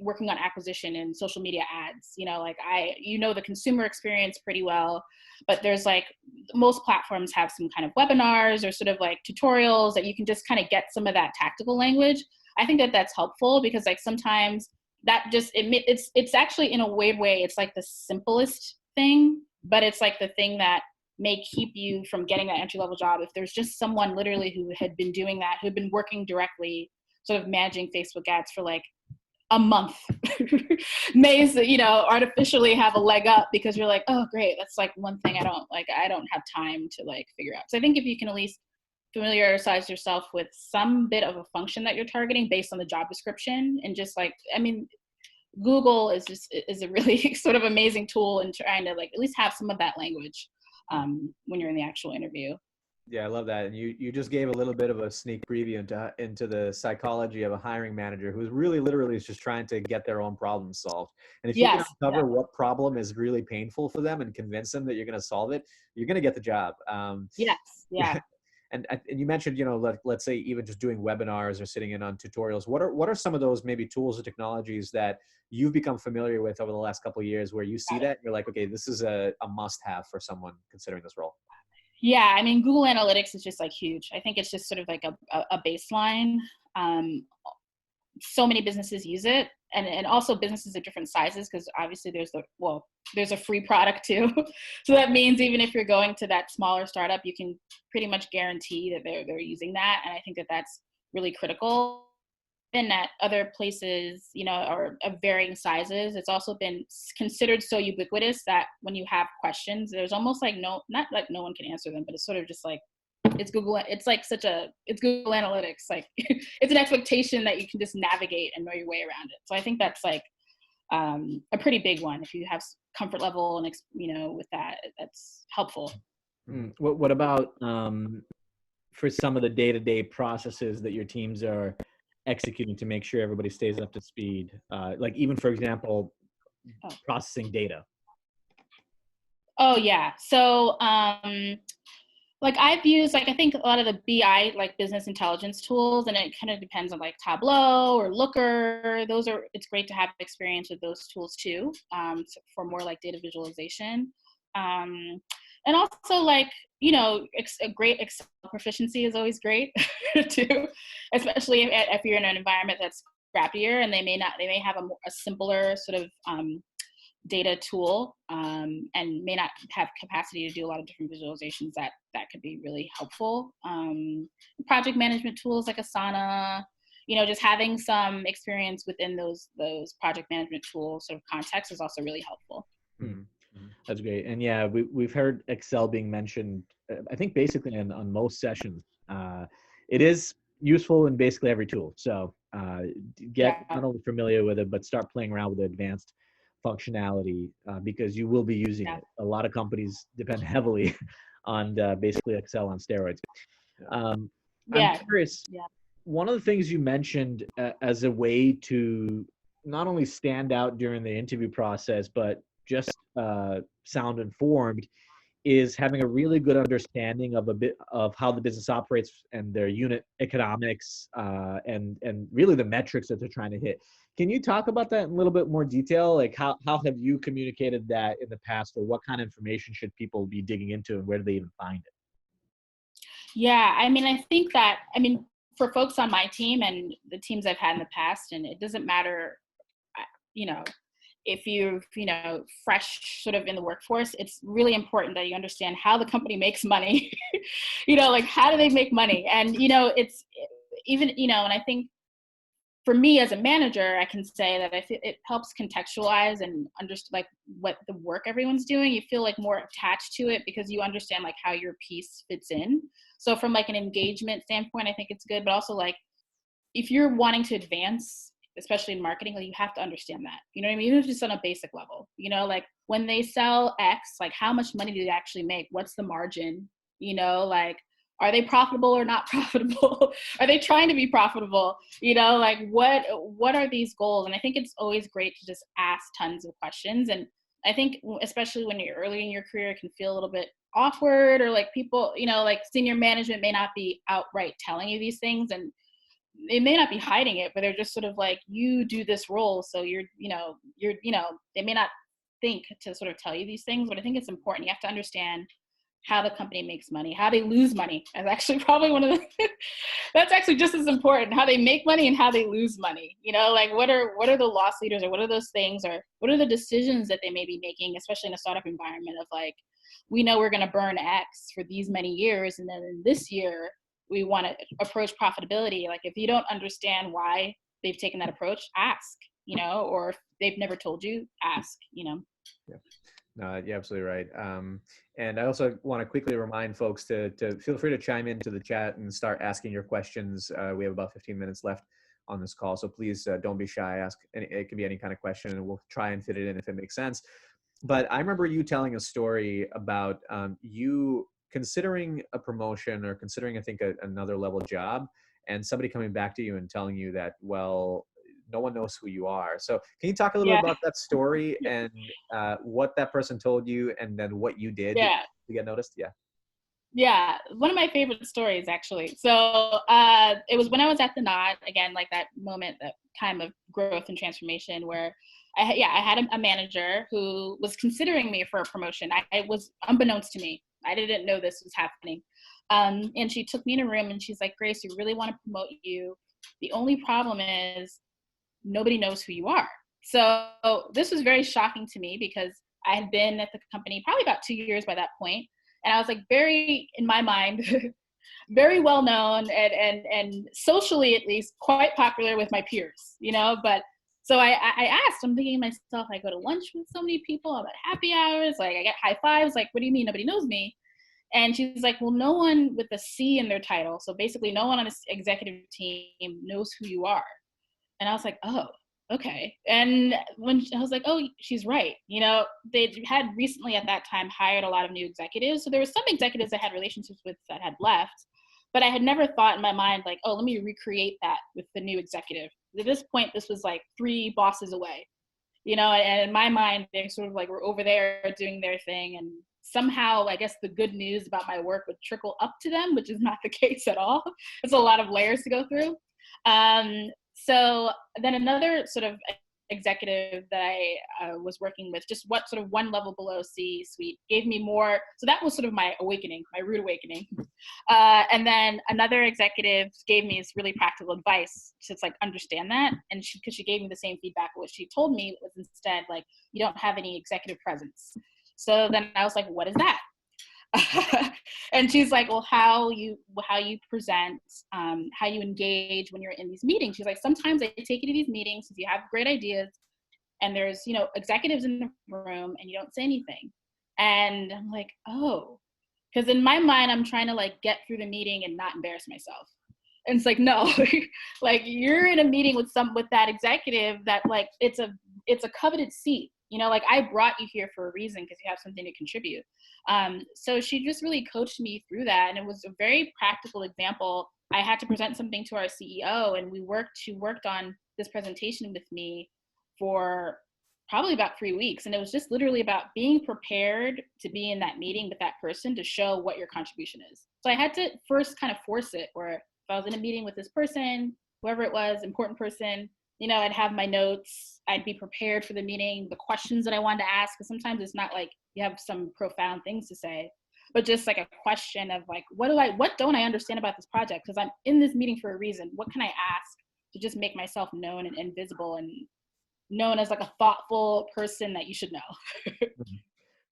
working on acquisition and social media ads, the consumer experience pretty well, but there's like, most platforms have some kind of webinars or sort of like tutorials that you can just kind of get some of that tactical language. I think that that's helpful because like sometimes that just, it's actually in a weird way, it's like the simplest thing, but it's like the thing that may keep you from getting that entry-level job. If there's just someone literally who had been doing that, who'd been working directly, sort of managing Facebook ads for like a month, may, artificially have a leg up because you're like, oh great, that's like one thing I don't have time to like figure out. So I think if you can at least familiarize yourself with some bit of a function that you're targeting based on the job description, and just like, Google is a really sort of amazing tool in trying to like at least have some of that language when you're in the actual interview. Yeah, I love that. And you just gave a little bit of a sneak preview into the psychology of a hiring manager who's really literally is just trying to get their own problem solved. And if you can Yes. uncover what problem is really painful for them and convince them that you're going to solve it, you're going to get the job. Yes. Yeah. And you mentioned, let's say even just doing webinars or sitting in on tutorials. What are some of those maybe tools or technologies that you've become familiar with over the last couple of years where you see that and you're like, okay, this is a must-have for someone considering this role? Yeah, I mean, Google Analytics is just like huge. I think it's just sort of like a baseline. So many businesses use it, and also businesses of different sizes, because obviously there's a free product too. So that means even if you're going to that smaller startup, you can pretty much guarantee that they're using that, and I think that that's really critical. Been at other places, or of varying sizes, it's also been considered so ubiquitous that when you have questions, there's almost like not like no one can answer them, but it's sort of just like it's Google. It's like it's Google Analytics. Like it's an expectation that you can just navigate and know your way around it. So I think that's like a pretty big one. If you have comfort level and with that, that's helpful. What about for some of the day-to-day processes that your teams are executing to make sure everybody stays up to speed? Like even, for example, processing data. Oh yeah. So like I've used, like I think a lot of the BI, like business intelligence tools, and it kind of depends on like Tableau or Looker. It's great to have experience with those tools too, for more like data visualization. And also like, a great Excel proficiency is always great too, especially if you're in an environment that's scrappier and they may have a simpler sort of data tool, and may not have capacity to do a lot of different visualizations that could be really helpful. Project management tools like Asana, just having some experience within those project management tools sort of context is also really helpful. Mm-hmm. That's great. And yeah, we've heard Excel being mentioned, I think basically on most sessions. It is useful in basically every tool. So get not only familiar with it, but start playing around with the advanced functionality, because you will be using it. A lot of companies depend heavily on basically Excel on steroids. I'm curious, one of the things you mentioned as a way to not only stand out during the interview process, but just sound informed, is having a really good understanding of a bit of how the business operates and their unit economics, and really the metrics that they're trying to hit. Can you talk about that in a little bit more detail? Like how have you communicated that in the past, or what kind of information should people be digging into, and where do they even find it? Yeah, I mean, I think that, for folks on my team and the teams I've had in the past, and it doesn't matter, if you're, fresh sort of in the workforce, it's really important that you understand how the company makes money. Like how do they make money? And, it's even, and I think for me as a manager, I can say that I feel it helps contextualize and understand like what the work everyone's doing. You feel like more attached to it because you understand like how your piece fits in. So from like an engagement standpoint, I think it's good, but also like if you're wanting to advance, especially in marketing, like you have to understand that, you know what I mean? Even if it's on a basic level, like when they sell X, like how much money do they actually make? What's the margin? Like, are they profitable or not profitable? Are they trying to be profitable? Like what are these goals? And I think it's always great to just ask tons of questions. And I think especially when you're early in your career, it can feel a little bit awkward, or like people, like senior management may not be outright telling you these things, and they may not be hiding it, but they're just sort of like, you do this role, so they may not think to sort of tell you these things, but I think it's important. You have to understand how the company makes money, how they lose money. That's actually probably one of the that's actually just as important, how they make money and how they lose money. Like what are the loss leaders, or what are those things, or what are the decisions that they may be making, especially in a startup environment of like, we know we're going to burn X for these many years, and then in this year we want to approach profitability. Like if you don't understand why they've taken that approach, ask, or if they've never told you, ask, Yeah. No, you're absolutely right. And I also want to quickly remind folks to feel free to chime into the chat and start asking your questions. We have about 15 minutes left on this call, so please don't be shy. Ask it can be any kind of question, and we'll try and fit it in if it makes sense. But I remember you telling a story about you considering a promotion or considering, I think, another level job, and somebody coming back to you and telling you that, well, no one knows who you are. So can you talk a little bit Yeah. about that story and what that person told you and then what you did Yeah. to get noticed? Yeah. Yeah, one of my favorite stories, actually. So it was when I was at the Knot, again, like that moment, that time of growth and transformation where I had a manager who was considering me for a promotion. I was unbeknownst to me. I didn't know this was happening. And she took me in a room and she's like, Grace, we really want to promote you. The only problem is nobody knows who you are. So this was very shocking to me because I had been at the company probably about 2 years by that point. And I was like very, in my mind, very well known and socially at least quite popular with my peers, you know. But so I asked, I'm thinking to myself, I go to lunch with so many people, I'm at happy hours, like I get high fives, like, what do you mean nobody knows me? And she's like, well, no one with a C in their title, so basically no one on this executive team knows who you are. And I was like, oh, okay. And when I was like, oh, she's right. You know, they had recently at that time hired a lot of new executives. So there were some executives I had relationships with that had left, but I had never thought in my mind, like, oh, let me recreate that with the new executive. At this point, this was like 3 bosses away, you know, and in my mind, they sort of like were over there doing their thing. And somehow, I guess the good news about my work would trickle up to them, which is not the case at all. It's a lot of layers to go through. So then another sort of executive that I was working with, just what sort of one level below C-suite, gave me more. So that was sort of my awakening, my rude awakening. And then another executive gave me this really practical advice to like understand that. And because she gave me the same feedback, what she told me was instead like, you don't have any executive presence. So then I was like, what is that? And she's like, well, how you present, how you engage when you're in these meetings. She's like, sometimes I take you to these meetings if you have great ideas and there's, you know, executives in the room and you don't say anything. And I'm like, oh, because in my mind, I'm trying to like get through the meeting and not embarrass myself. And it's like, no, like you're in a meeting with that executive that like, it's a coveted seat. You know, like I brought you here for a reason because you have something to contribute. So she just really coached me through that. And it was a very practical example. I had to present something to our CEO and she worked on this presentation with me for probably about 3 weeks. And it was just literally about being prepared to be in that meeting with that person to show what your contribution is. So I had to first kind of force it, where if I was in a meeting with this person, whoever it was, important person, you know, I'd have my notes, I'd be prepared for the meeting, the questions that I wanted to ask, because sometimes it's not like you have some profound things to say, but just like a question of like, what don't I understand about this project? Because I'm in this meeting for a reason. What can I ask to just make myself known and visible and known as like a thoughtful person that you should know?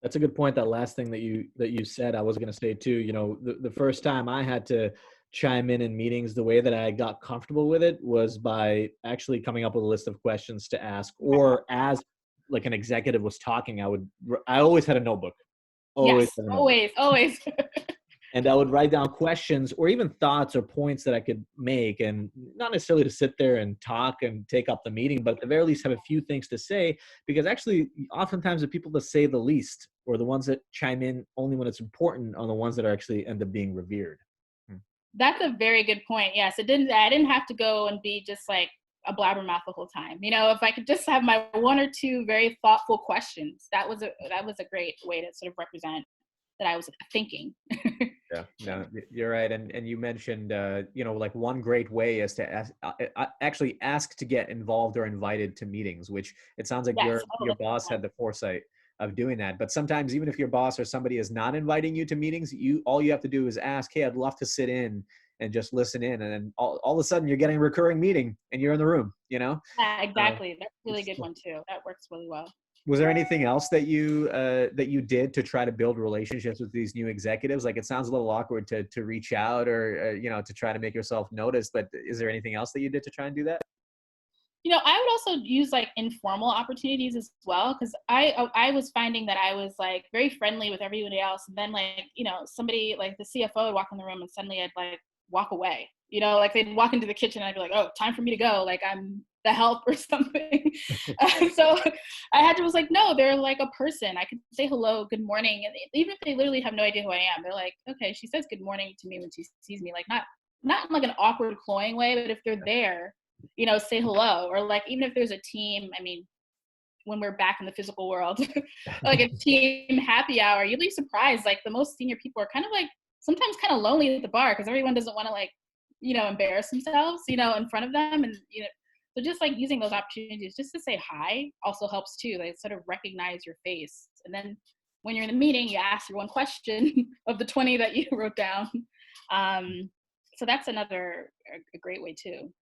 That's a good point. That last thing that you said, I was going to say too. You know, the first time I had to chime in meetings, the way that I got comfortable with it was by actually coming up with a list of questions to ask, or as like an executive was talking, I always had a notebook. Always. And I would write down questions or even thoughts or points that I could make, and not necessarily to sit there and talk and take up the meeting, but at the very least have a few things to say, because actually oftentimes the people that say the least, or the ones that chime in only when it's important, are the ones that are actually end up being revered. That's a very good point. Yes, I didn't have to go and be just like a blabbermouth the whole time. You know, if I could just have my 1 or 2 very thoughtful questions, that was a great way to sort of represent that I was thinking. Yeah, no, you're right. And you mentioned, you know, like one great way is to actually ask to get involved or invited to meetings, which it sounds like Yes. your boss had the foresight of doing that. But sometimes even if your boss or somebody is not inviting you to meetings, all you have to do is ask, hey, I'd love to sit in and just listen in. And then all of a sudden you're getting a recurring meeting and you're in the room, you know? Yeah, exactly. That's a really good one too. That works really well. Was there anything else that you did to try to build relationships with these new executives? Like, it sounds a little awkward to reach out or you know, to try to make yourself noticed, but is there anything else that you did to try and do that? You know, I would also use like informal opportunities as well, because I was finding that I was like very friendly with everybody else, and then like, you know, somebody like the CFO would walk in the room and suddenly I'd like walk away. You know, like they'd walk into the kitchen and I'd be like, oh, time for me to go. Like I'm the help or something. So I had to was like, no, they're like a person. I could say hello, good morning. And even if they literally have no idea who I am, they're like, okay, she says good morning to me when she sees me. Like not in like an awkward, cloying way, but if they're there, say hello. Or like, even if there's a team, I mean, when we're back in the physical world, like a team happy hour, you'll be surprised. Like the most senior people are kind of like sometimes kind of lonely at the bar because everyone doesn't want to like, embarrass themselves, in front of them. And, so just like using those opportunities just to say hi also helps too. They sort of recognize your face. And then when you're in the meeting, you ask your one question of the 20 that you wrote down. So that's another a great way too.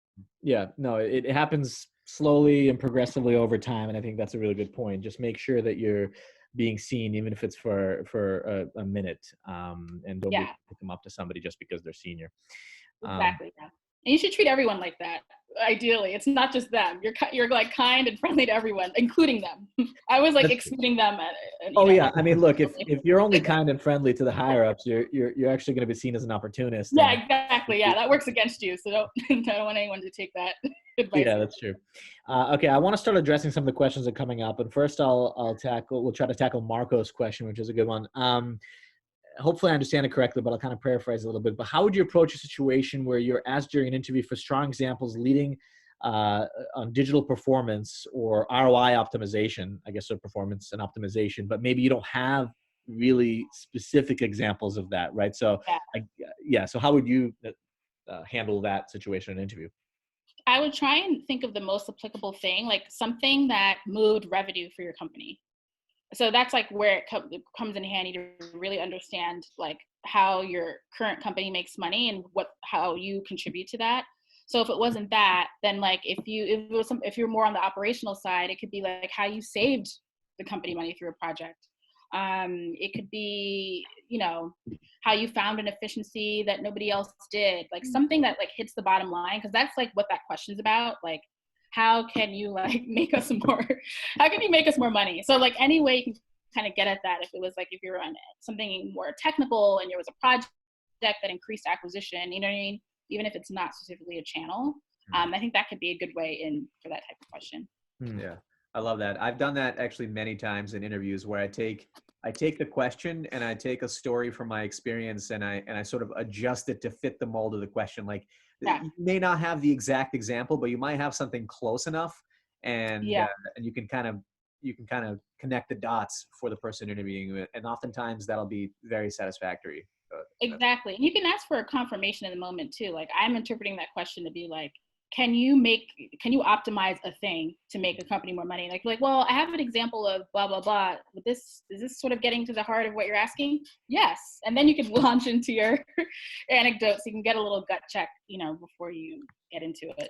Yeah, no, it happens slowly and progressively over time, and I think that's a really good point. Just make sure that you're being seen, even if it's for a minute, and don't be Yeah, to come up to somebody just because they're senior. exactly. Yeah. And you should treat everyone like that. Ideally, it's not just them. You're like kind and friendly to everyone, including them. I was like excluding them. Oh yeah, I mean, look, if you're only kind and friendly to the higher ups, you're actually going to be seen as an opportunist. Yeah, exactly. Yeah, that works against you. So don't I don't want anyone to take that advice. Yeah, that's true. Okay, I want to start addressing some of the questions that are coming up, and first we'll try to tackle Marco's question, which is a good one. Hopefully I understand it correctly, but I'll kind of paraphrase a little bit. But how would you approach a situation where you're asked during an interview for strong examples leading on digital performance or ROI optimization, I guess, so performance and optimization, but maybe you don't have really specific examples of that, right? So, so how would you handle that situation in an interview? I would try and think of the most applicable thing, like something that moved revenue for your company. So that's like where it comes in handy to really understand like how your current company makes money and how you contribute to that. So if it wasn't that, then like if you're more on the operational side, it could be like how you saved the company money through a project. It could be, how you found an efficiency that nobody else did, like something that like hits the bottom line, because that's like what that question's about. Like, how can you like make us more money? So like any way you can kind of get at that. If it was like if you're on something more technical and there was a project that increased acquisition, you know what I mean? Even if it's not specifically a channel, I think that could be a good way in for that type of question. Yeah, I love that. I've done that actually many times in interviews where I take the question and I take a story from my experience and I sort of adjust it to fit the mold of the question. Like you may not have the exact example, but you might have something close enough, and you can kind of connect the dots for the person interviewing you, and oftentimes that'll be very satisfactory. Exactly. And you can ask for a confirmation in the moment too. Like I'm interpreting that question to be like, can you optimize a thing to make a company more money? Like, well, I have an example of blah, blah, blah. But is this sort of getting to the heart of what you're asking? Yes. And then you can launch into your anecdotes. You can get a little gut check, before you get into it.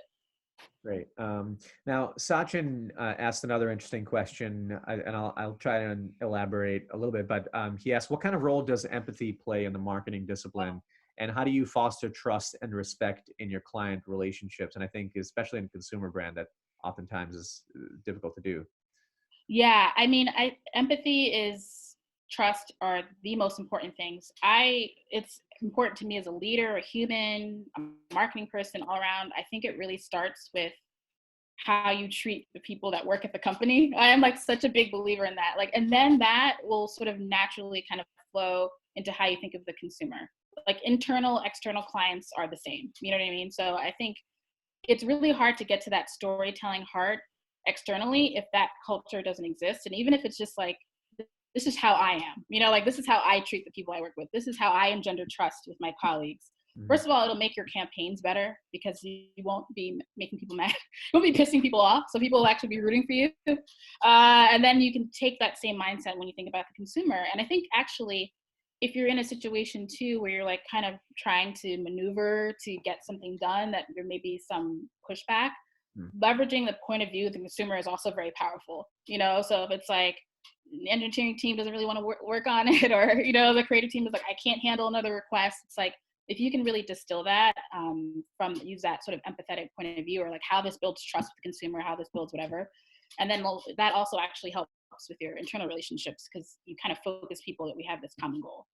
Great. Now, Sachin asked another interesting question, and I'll try to elaborate a little bit. But he asked, what kind of role does empathy play in the marketing discipline? And how do you foster trust and respect in your client relationships? And I think especially in consumer brand, that oftentimes is difficult to do. Yeah, I mean, empathy trust are the most important things. It's important to me as a leader, a human, a marketing person all around. I think it really starts with how you treat the people that work at the company. I am like such a big believer in that. Like, and then that will sort of naturally kind of flow into how you think of the consumer. Like internal, external clients are the same. You know what I mean? So I think it's really hard to get to that storytelling heart externally if that culture doesn't exist. And even if it's just like, this is how I am, like this is how I treat the people I work with. This is how I engender trust with my colleagues. First of all, it'll make your campaigns better because you won't be making people mad. You won't be pissing people off. So people will actually be rooting for you. And then you can take that same mindset when you think about the consumer. And I think actually, if you're in a situation too, where you're like kind of trying to maneuver to get something done that there may be some pushback, leveraging the point of view of the consumer is also very powerful. So if it's like, the engineering team doesn't really want to work on it, or the creative team is like, I can't handle another request. It's like, if you can really distill that use that sort of empathetic point of view, or like how this builds trust with the consumer, how this builds whatever, and then that also actually helps with your internal relationships because you kind of focus people that we have this common goal.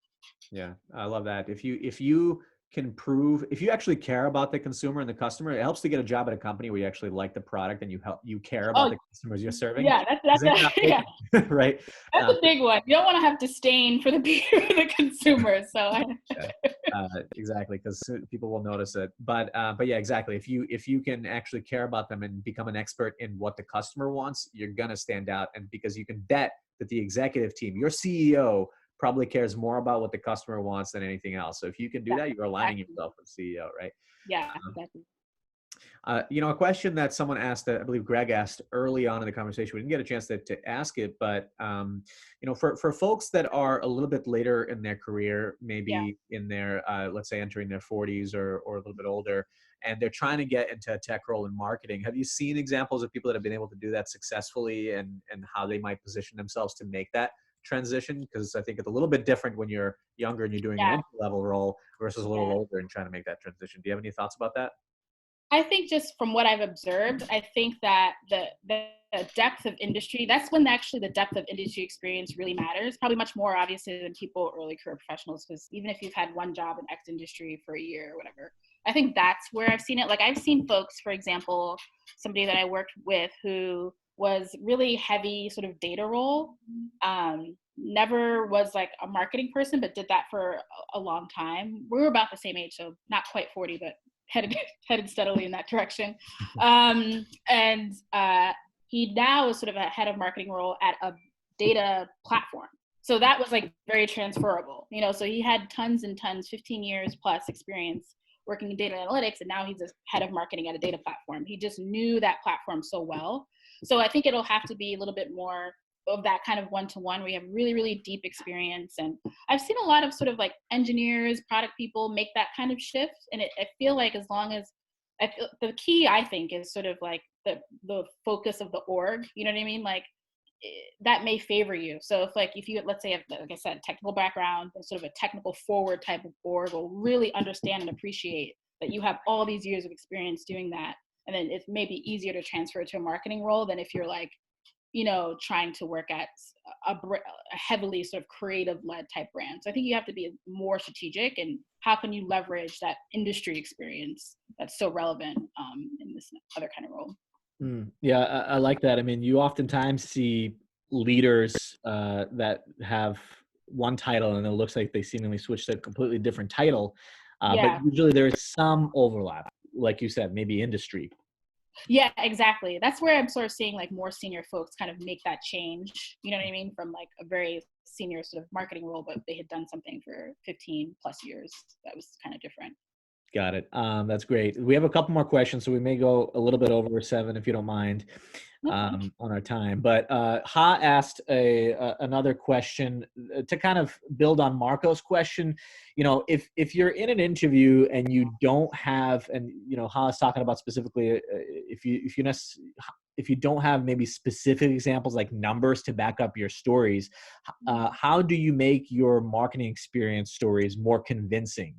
Yeah, I love that. If you can prove, if you actually care about the consumer and the customer, it helps to get a job at a company where you actually like the product and you care about Oh, the customers you're serving. yeah, yeah, Right. that's a big one. You don't want to have disdain for the the consumer. So exactly, because people will notice it. But yeah, exactly. If you can actually care about them and become an expert in what the customer wants, you're gonna stand out. And because you can bet that the executive team, your CEO, probably cares more about what the customer wants than anything else. So if you can do that, you're aligning yourself with CEO, right? Yeah, exactly. A question that someone asked, that I believe Greg asked early on in the conversation, we didn't get a chance to ask it, but for folks that are a little bit later in their career, maybe in their, let's say entering their 40s or a little bit older, and they're trying to get into a tech role in marketing, have you seen examples of people that have been able to do that successfully, and how they might position themselves to make that transition? Because I think it's a little bit different when you're younger and you're doing an entry-level role versus a little older and trying to make that transition. Do you have any thoughts about that? I think just from what I've observed, I think that the depth of industry, that's when actually the depth of industry experience really matters. Probably much more obviously than people early career professionals, because even if you've had one job in X industry for a year or whatever, I think that's where I've seen it. Like I've seen folks, for example, somebody that I worked with who was really heavy sort of data role, never was like a marketing person, but did that for a long time. We were about the same age, so not quite 40, but headed steadily in that direction. He now is sort of a head of marketing role at a data platform. So that was like very transferable, so he had tons and tons, 15 years plus experience working in data analytics, and now he's a head of marketing at a data platform. He just knew that platform so well. So I think it'll have to be a little bit more of that kind of one-to-one where you have really, really deep experience. And I've seen a lot of sort of like engineers, product people make that kind of shift. And I feel like as long as, the key, I think, is sort of like the focus of the org, you know what I mean? Like that may favor you. So if you, let's say, have, like I said, technical background and sort of a technical forward type of org will really understand and appreciate that you have all these years of experience doing that. And then it may be easier to transfer to a marketing role than if you're like, trying to work at a heavily sort of creative-led type brand. So I think you have to be more strategic, and how can you leverage that industry experience that's so relevant in this other kind of role. Yeah, I like that. I mean, you oftentimes see leaders that have one title, and it looks like they seemingly switched to a completely different title. But usually there is some overlap, like you said, maybe industry. Yeah, exactly. That's where I'm sort of seeing like more senior folks kind of make that change. You know what I mean? From like a very senior sort of marketing role, but they had done something for 15 plus years. That was kind of different. Got it. That's great. We have a couple more questions, so we may go a little bit over 7 if you don't mind on our time. But Ha asked another question to kind of build on Marco's question. If you're in an interview and you don't have, and Ha's talking about specifically if you don't have maybe specific examples like numbers to back up your stories, how do you make your marketing experience stories more convincing?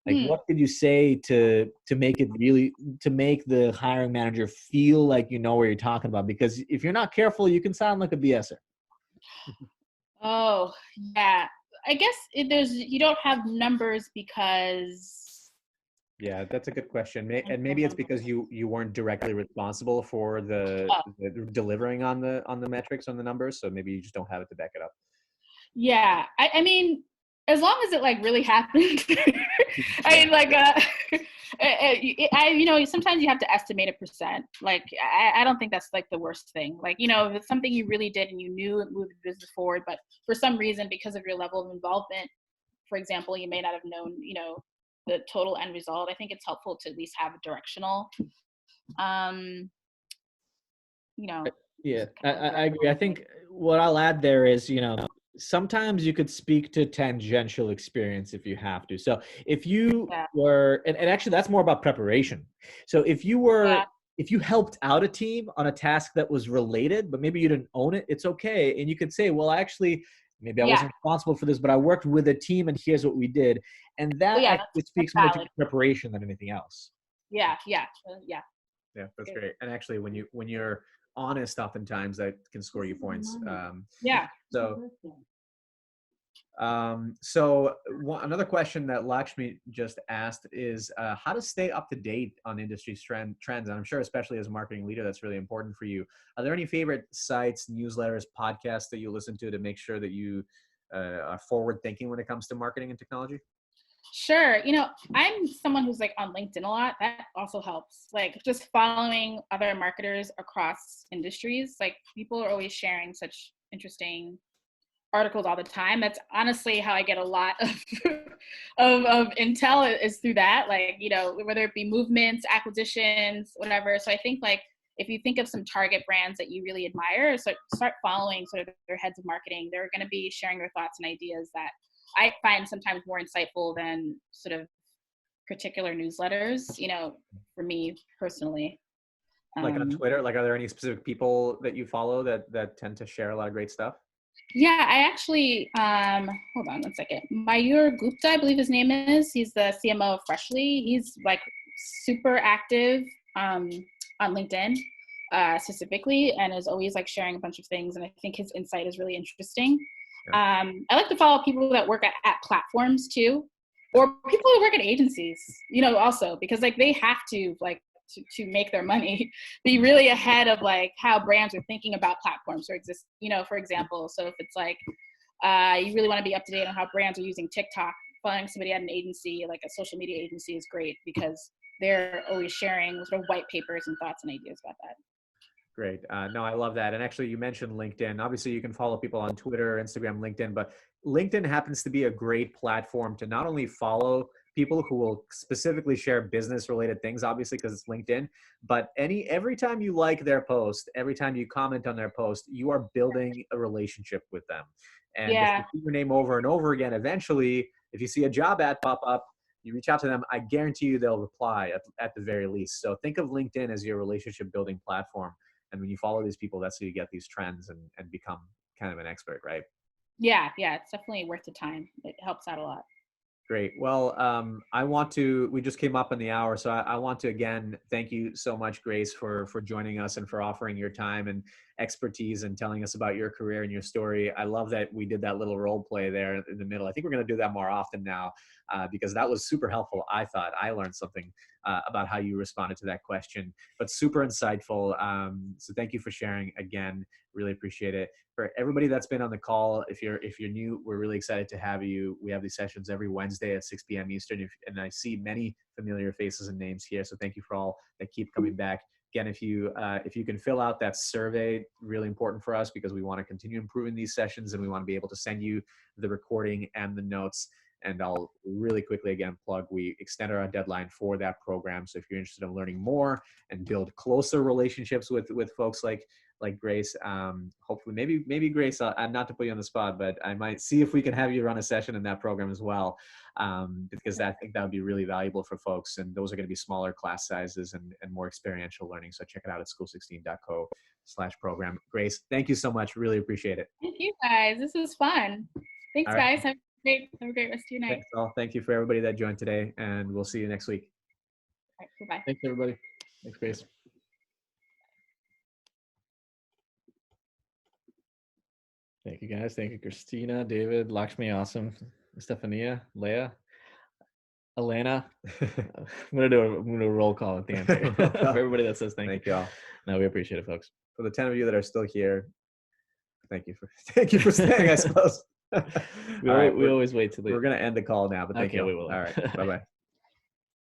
Like, what did you say to make it really, to make the hiring manager feel like you know what you're talking about? Because if you're not careful, you can sound like a BSer. Oh, yeah. I guess you don't have numbers because. Yeah, that's a good question. And maybe it's because you weren't directly responsible for the delivering on the metrics, on the numbers. So maybe you just don't have it to back it up. Yeah. I mean, as long as it like really happened. I mean, like, sometimes you have to estimate a percent. Like, I don't think that's like the worst thing. Like, if it's something you really did and you knew it moved the business forward, but for some reason, because of your level of involvement, for example, you may not have known, the total end result. I think it's helpful to at least have a directional, Yeah, I agree. I think what I'll add there is, sometimes you could speak to tangential experience if you have to. So if you were, and actually that's more about preparation. So if you helped out a team on a task that was related, but maybe you didn't own it, it's okay. And you could say, well, actually, maybe I wasn't responsible for this, but I worked with a team and here's what we did. And that actually speaks more to preparation than anything else. Yeah, that's great. And actually, when you're honest, oftentimes that can score you points. So another question that Lakshmi just asked is how to stay up to date on industry trends. And I'm sure, especially as a marketing leader, that's really important for you. Are there any favorite sites, newsletters, podcasts that you listen to make sure that you are forward thinking when it comes to marketing and technology? Sure. I'm someone who's like on LinkedIn a lot. That also helps. Like just following other marketers across industries. Like people are always sharing such interesting articles all the time. That's honestly how I get a lot of of intel is through that. Like, whether it be movements, acquisitions, whatever. So I think like if you think of some target brands that you really admire, so start following sort of their heads of marketing. They're going to be sharing their thoughts and ideas that I find sometimes more insightful than sort of particular newsletters, for me personally. Like on Twitter, like, are there any specific people that you follow that tend to share a lot of great stuff? Yeah, I actually, hold on one second. Mayur Gupta, I believe his name is. He's the CMO of Freshly. He's like super active on LinkedIn specifically, and is always like sharing a bunch of things. And I think his insight is really interesting. Yeah. I like to follow people that work at platforms too, or people who work at agencies, also, because like they have to like to make their money, be really ahead of like how brands are thinking about platforms or exist, for example. So if it's like, you really want to be up to date on how brands are using TikTok, following somebody at an agency, like a social media agency is great because they're always sharing sort of white papers and thoughts and ideas about that. Great. No, I love that. And actually you mentioned LinkedIn. Obviously you can follow people on Twitter, Instagram, LinkedIn, but LinkedIn happens to be a great platform to not only follow people who will specifically share business related things, obviously, because it's LinkedIn, but every time you like their post, every time you comment on their post, you are building a relationship with them. And if you see your name over and over again, eventually, if you see a job ad pop up, you reach out to them, I guarantee you they'll reply at the very least. So think of LinkedIn as your relationship building platform. And when you follow these people, that's how you get these trends and become kind of an expert, right? Yeah, it's definitely worth the time. It helps out a lot. Great. Well, we just came up in the hour, so I want to again thank you so much, Grace, for joining us and for offering your time and expertise and telling us about your career and your story. I love that we did that little role play there in the middle. I think we're going to do that more often now because that was super helpful. I thought I learned something about how you responded to that question, but super insightful. So thank you for sharing again. Really appreciate it. For everybody that's been on the call, if you're new, we're really excited to have you. We have these sessions every Wednesday at 6 p.m. Eastern, and I see many familiar faces and names here. So thank you for all that keep coming back. Again, if you can fill out that survey, really important for us because we want to continue improving these sessions and we want to be able to send you the recording and the notes. And I'll really quickly again plug, we extended our deadline for that program. So if you're interested in learning more and build closer relationships with folks like Grace, hopefully maybe Grace, not to put you on the spot, but I might see if we can have you run a session in that program as well, because I think that would be really valuable for folks. And those are going to be smaller class sizes and more experiential learning. So check it out at school16.co/program. Grace, thank you so much. Really appreciate it. Thank you guys. This was fun. Thanks, guys. Have a great rest of your night. Thanks all. Thank you for everybody that joined today, and we'll see you next week. All right, goodbye. Thanks, everybody. Thanks, Grace. Thank you, guys. Thank you, Christina, David, Lakshmi, awesome, Stefania, Leah, Elena. I'm gonna do a roll call at the end here. For everybody that says thank you all. No, we appreciate it, folks. For the 10 of you that are still here, thank you for staying, I suppose. We always wait till we're gonna end the call now, but thank you. We will. All right, bye-bye.